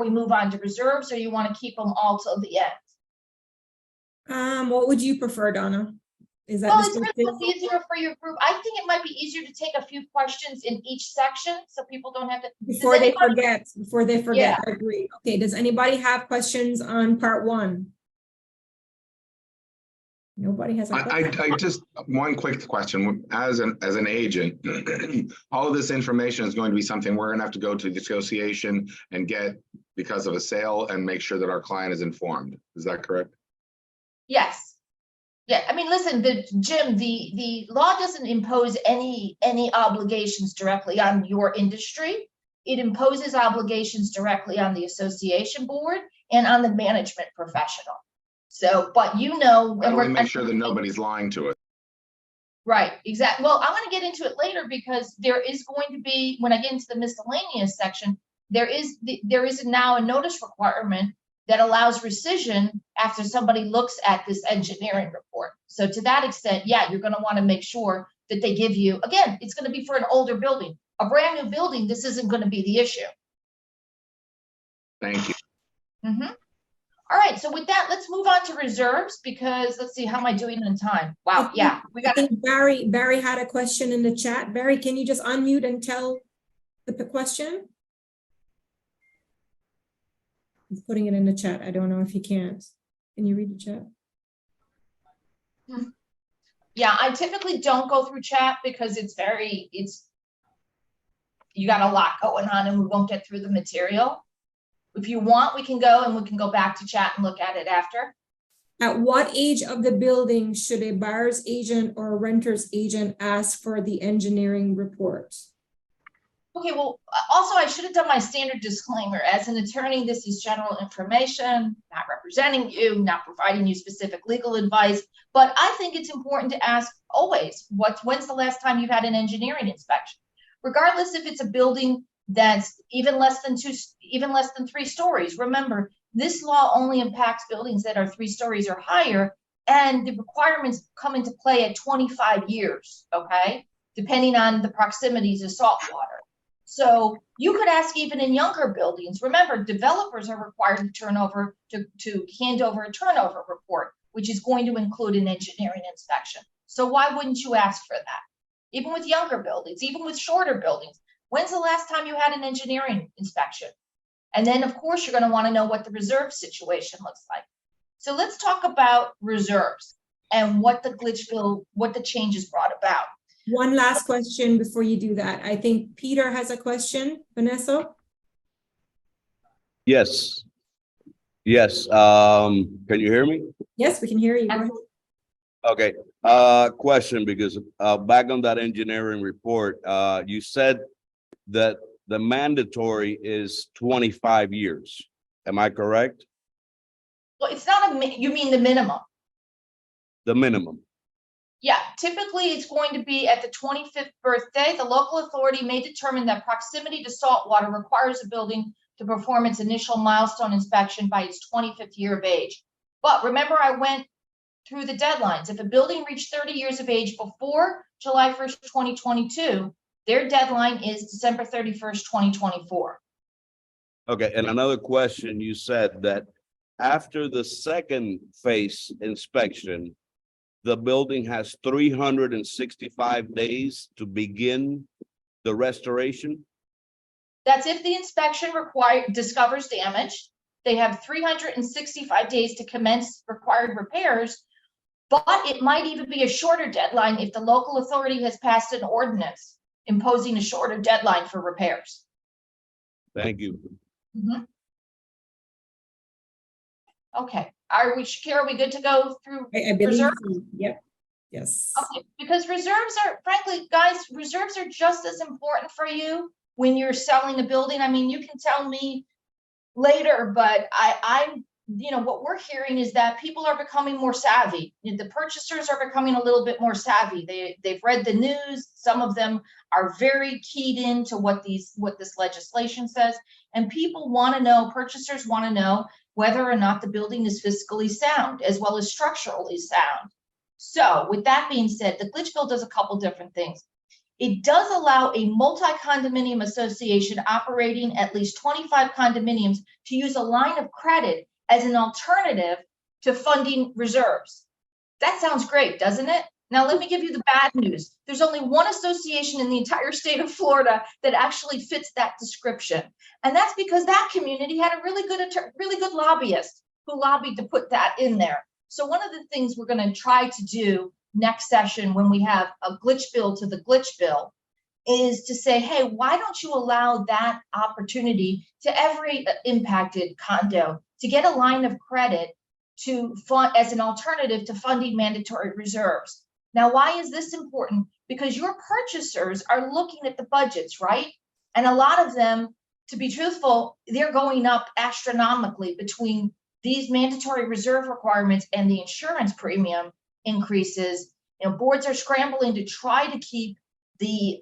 we move on to reserves, or you want to keep them all till the end? What would you prefer, Donna? Is that Well, it's really easier for your group. I think it might be easier to take a few questions in each section so people don't have to. Before they forget, Yeah. I agree. Okay, does anybody have questions on part one? Nobody has a question? I just, one quick question. As an agent, all of this information is going to be something we're gonna have to go to negotiation and get because of a sale and make sure that our client is informed. Is that correct? Yes. Yeah, I mean, listen, Jim, the law doesn't impose any obligations directly on your industry. It imposes obligations directly on the association board and on the management professional. So, but you know, How do we make sure that nobody's lying to us? Right, exactly. Well, I'm going to get into it later because there is going to be, when I get into the miscellaneous section, there is now a notice requirement that allows rescission after somebody looks at this engineering report. So to that extent, yeah, you're going to want to make sure that they give you, again, it's going to be for an older building. A brand new building, this isn't going to be the issue. Thank you. Mm-hmm. All right, so with that, let's move on to reserves because let's see, how am I doing in time? Wow, yeah, we got it. Barry had a question in the chat. Barry, can you just unmute and tell the question? He's putting it in the chat. I don't know if he can't. Can you read the chat? Yeah, I typically don't go through chat because you got a lot going on and we won't get through the material. If you want, we can go back to chat and look at it after. At what age of the building should a buyer's agent or a renter's agent ask for the engineering report? Okay, well, also I should have done my standard disclaimer. As an attorney, this is general information, not representing you, not providing you specific legal advice, but I think it's important to ask always, when's the last time you've had an engineering inspection? Regardless if it's a building that's even less than 3 stories. Remember, this law only impacts buildings that are 3 stories or higher, and the requirements come into play at 25 years, okay? Depending on the proximities of salt water. So you could ask even in younger buildings. Remember, developers are required to hand over a turnover report, which is going to include an engineering inspection. So why wouldn't you ask for that? Even with younger buildings, even with shorter buildings. When's the last time you had an engineering inspection? And then, of course, you're going to want to know what the reserve situation looks like. So let's talk about reserves and what the changes brought about. One last question before you do that. I think Peter has a question. Vanessa? Yes. Yes. Can you hear me? Yes, we can hear you. Okay. Question, because back on that engineering report, you said that the mandatory is 25 years. Am I correct? Well, it's not you mean the minimum? The minimum. Yeah, typically it's going to be at the 25th birthday. The local authority may determine that proximity to salt water requires a building to perform its initial milestone inspection by its 25th year of age. But remember, I went through the deadlines. If a building reached 30 years of age before July 1st, 2022, their deadline is December 31st, 2024. Okay, and another question, you said that after the second phase inspection, the building has 365 days to begin the restoration? That's if the inspection discovers damage. They have 365 days to commence required repairs, but it might even be a shorter deadline if the local authority has passed an ordinance imposing a shorter deadline for repairs. Thank you. Mm-hmm. Okay. Are we good to go through I believe reserves? So. Yep. Yes. Okay, because reserves are, frankly, guys, reserves are just as important for you when you're selling a building. I mean, you can tell me later, but I'm, what we're hearing is that people are becoming more savvy. The purchasers are becoming a little bit more savvy. They've read the news. Some of them are very keyed into what this legislation says, and purchasers want to know whether or not the building is fiscally sound as well as structurally sound. So with that being said, the glitch bill does a couple different things. it does allow a multi-condominium association operating at least 25 condominiums to use a line of credit as an alternative to funding reserves. That sounds great, doesn't it? Now, let me give you the bad news. There's only one association in the entire state of Florida that actually fits that description. And that's because that community had a really good lobbyist who lobbied to put that in there. So one of the things we're going to try to do next session when we have a glitch bill to the glitch bill is to say, hey, why don't you allow that opportunity to every impacted condo to get a line of credit to fund as an alternative to funding mandatory reserves. Now, why is this important? Because your purchasers are looking at the budgets, right? And a lot of them, to be truthful, they're going up astronomically between these mandatory reserve requirements and the insurance premium increases. You know, boards are scrambling to try to keep the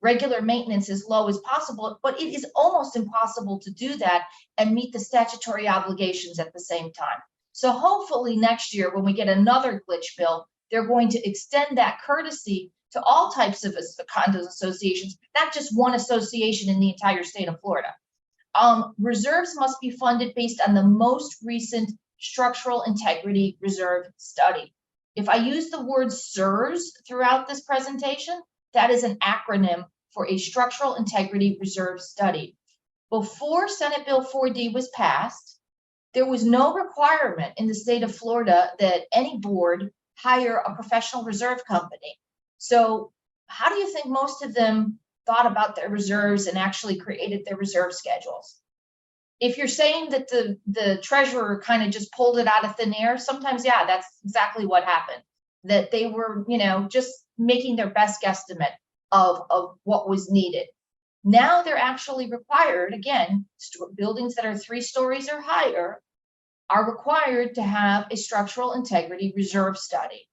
regular maintenance as low as possible, but it is almost impossible to do that and meet the statutory obligations at the same time. So hopefully next year, when we get another glitch bill, they're going to extend that courtesy to all types of condos associations, not just one association in the entire state of Florida. Reserves must be funded based on the most recent structural integrity reserve study. If I use the word SIRS throughout this presentation, that is an acronym for a structural integrity reserve study. Before Senate Bill 4D was passed, there was no requirement in the state of Florida that any board hire a professional reserve company. So how do you think most of them thought about their reserves and actually created their reserve schedules? If you're saying that the treasurer kind of just pulled it out of thin air, sometimes, yeah, that's exactly what happened. That they were, you know, just making their best guesstimate of what was needed. Now they're actually required, again, buildings that are 3 stories or higher are required to have a structural integrity reserve study.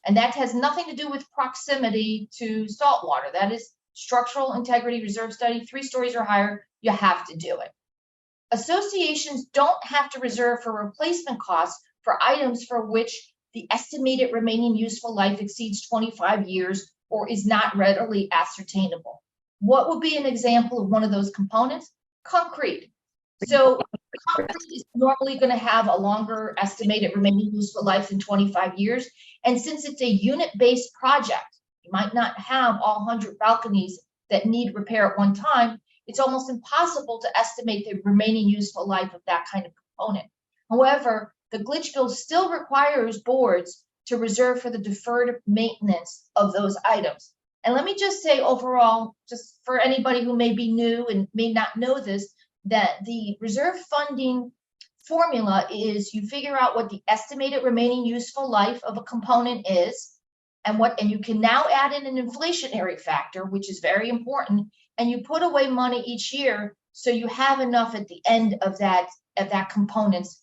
And that has nothing to do with proximity to saltwater. That is structural integrity reserve study, 3 stories or higher, you have to do it. Associations don't have to reserve for replacement costs for items for which the estimated remaining useful life exceeds 25 years or is not readily ascertainable. What would be an example of one of those components? Concrete. So concrete is normally going to have a longer estimated remaining useful life than 25 years. And since it's a unit-based project, you might not have all 100 balconies that need repair at one time. It's almost impossible to estimate the remaining useful life of that kind of component. However, the glitch bill still requires boards to reserve for the deferred maintenance of those items. And let me just say overall, just for anybody who may be new and may not know this, that the reserve funding formula is you figure out what the estimated remaining useful life of a component is, and you can now add in an inflationary factor, which is very important, and you put away money each year so you have enough at the end of that component's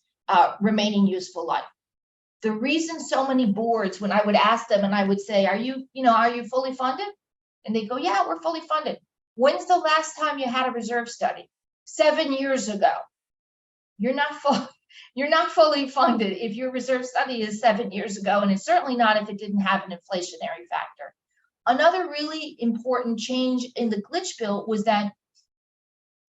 remaining useful life. The reason so many boards, when I would ask them and I would say, are you fully funded? And they go, yeah, we're fully funded. When's the last time you had a reserve study? 7 years ago. You're not fully funded if your reserve study is 7 years ago, and it's certainly not if it didn't have an inflationary factor. Another really important change in the glitch bill was that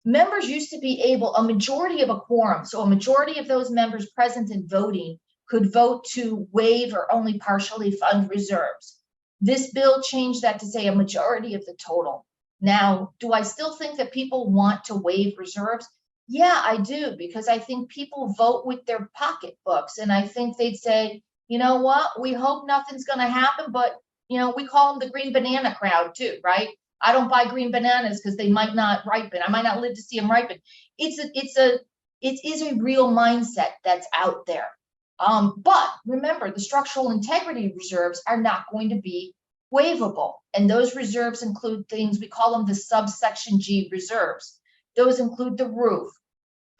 members used to be able, a majority of a quorum, so a majority of those members present and voting could vote to waive or only partially fund reserves. This bill changed that to say a majority of the total. Now, do I still think that people want to waive reserves? Yeah, I do, because I think people vote with their pocketbooks, and I think they'd say, you know what, we hope nothing's going to happen, but you know, we call them the green banana crowd too, right? I don't buy green bananas because they might not ripen. I might not live to see them ripen. It is a real mindset that's out there. But remember, the structural integrity reserves are not going to be waivable. And those reserves include things, we call them the subsection G reserves. Those include the roof,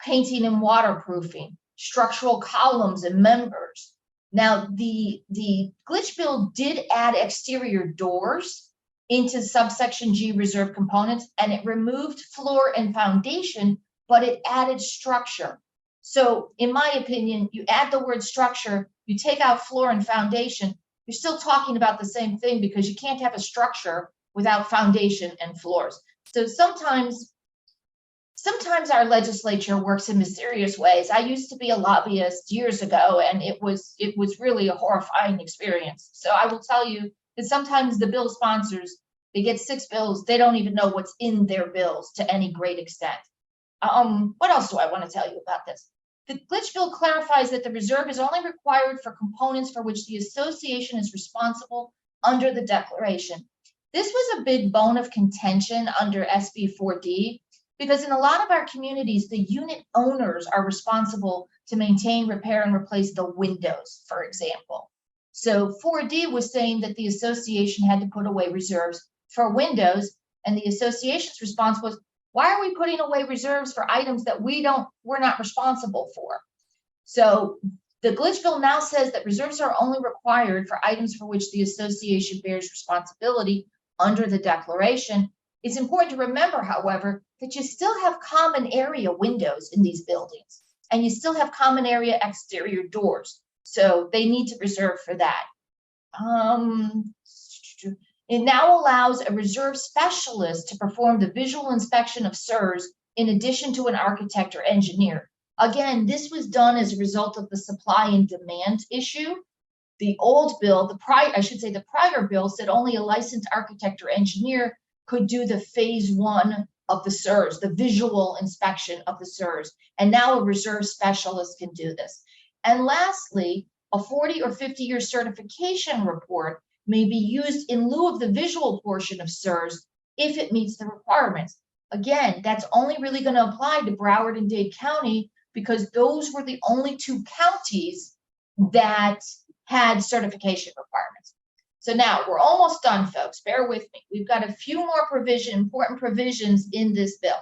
painting and waterproofing, structural columns and members. Now, the glitch bill did add exterior doors into subsection G reserve components, and it removed floor and foundation, but it added structure. So in my opinion, you add the word structure, you take out floor and foundation, you're still talking about the same thing, because you can't have a structure without foundation and floors. So sometimes our legislature works in mysterious ways. I used to be a lobbyist years ago, and it was really a horrifying experience. So I will tell you that sometimes the bill sponsors, they get 6 bills, they don't even know what's in their bills to any great extent. What else do I want to tell you about this? The glitch bill clarifies that the reserve is only required for components for which the association is responsible under the declaration. This was a big bone of contention under SB 4D, because in a lot of our communities, the unit owners are responsible to maintain, repair, and replace the windows, for example. So 4D was saying that the association had to put away reserves for windows, and the association's response was, why are we putting away reserves for items that we're not responsible for? So the glitch bill now says that reserves are only required for items for which the association bears responsibility under the declaration. It's important to remember, however, that you still have common area windows in these buildings, and you still have common area exterior doors. So they need to reserve for that. It now allows a reserve specialist to perform the visual inspection of SIRS in addition to an architect or engineer. Again, this was done as a result of the supply and demand issue. The old bill, the prior bill said only a licensed architect or engineer could do the phase 1 of the SIRS, the visual inspection of the SIRS. And now a reserve specialist can do this. And lastly, a 40 or 50-year certification report may be used in lieu of the visual portion of SIRS if it meets the requirements. Again, that's only really going to apply to Broward and Dade County, because those were the only 2 counties that had certification requirements. So now we're almost done, folks. Bear with me. We've got a few more important provisions in this bill.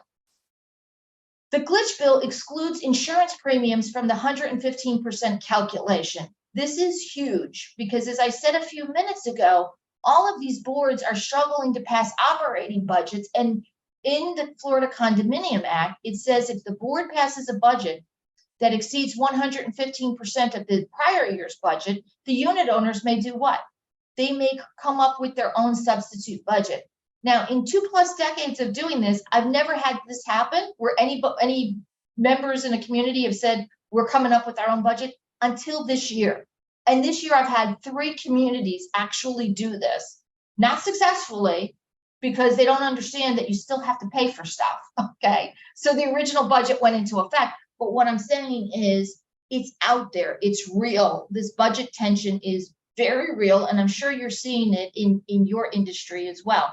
The glitch bill excludes insurance premiums from the 115% calculation. This is huge because, as I said a few minutes ago, all of these boards are struggling to pass operating budgets. And in the Florida Condominium Act, it says if the board passes a budget that exceeds 115% of the prior year's budget, the unit owners may do what? They may come up with their own substitute budget. Now, in 2+ decades of doing this, I've never had this happen where any members in a community have said, we're coming up with our own budget, until this year. And this year I've had 3 communities actually do this, not successfully, because they don't understand that you still have to pay for stuff, okay? So the original budget went into effect. But what I'm saying is it's out there, it's real. This budget tension is very real, and I'm sure you're seeing it in your industry as well.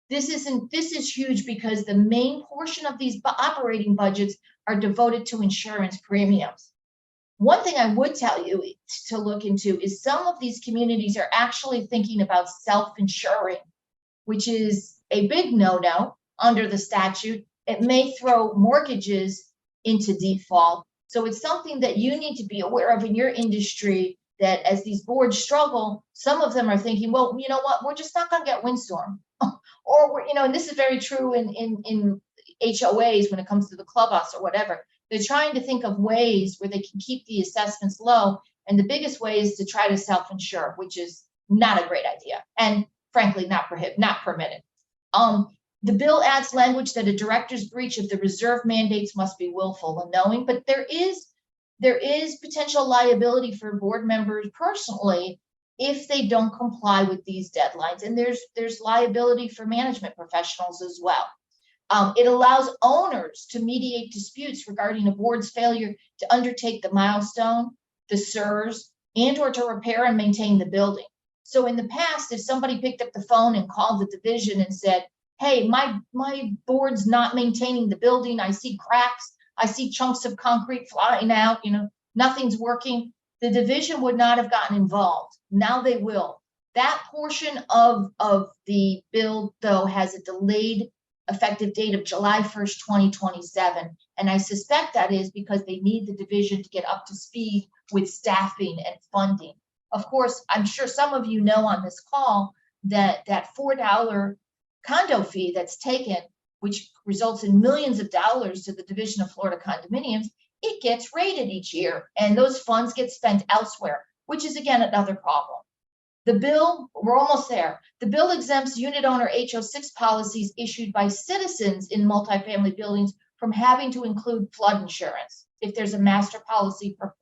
This is huge because the main portion of these operating budgets are devoted to insurance premiums. One thing I would tell you to look into is some of these communities are actually thinking about self-insuring, which is a big no-no under the statute. It may throw mortgages into default. So it's something that you need to be aware of in your industry, that as these boards struggle, some of them are thinking, well, you know what, we're just not going to get windstorm. Or, and this is very true in HOAs when it comes to the clubhouse or whatever. They're trying to think of ways where they can keep the assessments low. And the biggest way is to try to self-insure, which is not a great idea. And frankly, not permitted. The bill adds language that a director's breach of the reserve mandates must be willful and knowing, but there is potential liability for board members personally if they don't comply with these deadlines. And there's liability for management professionals as well. It allows owners to mediate disputes regarding a board's failure to undertake the milestone, the SIRS, and or to repair and maintain the building. So in the past, if somebody picked up the phone and called the division and said, hey, my board's not maintaining the building, I see cracks, I see chunks of concrete flying out, nothing's working, the division would not have gotten involved. Now they will. That portion of the bill, though, has a delayed effective date of July 1st, 2027. And I suspect that is because they need the division to get up to speed with staffing and funding. Of course, I'm sure some of you know on this call that that $4 condo fee that's taken, which results in millions of dollars to the Division of Florida Condominiums, it gets rated each year, and those funds get spent elsewhere, which is, again, another problem. The bill, we're almost there. The bill exempts unit owner HO6 policies issued by citizens in multifamily buildings from having to include flood insurance if there's a master policy for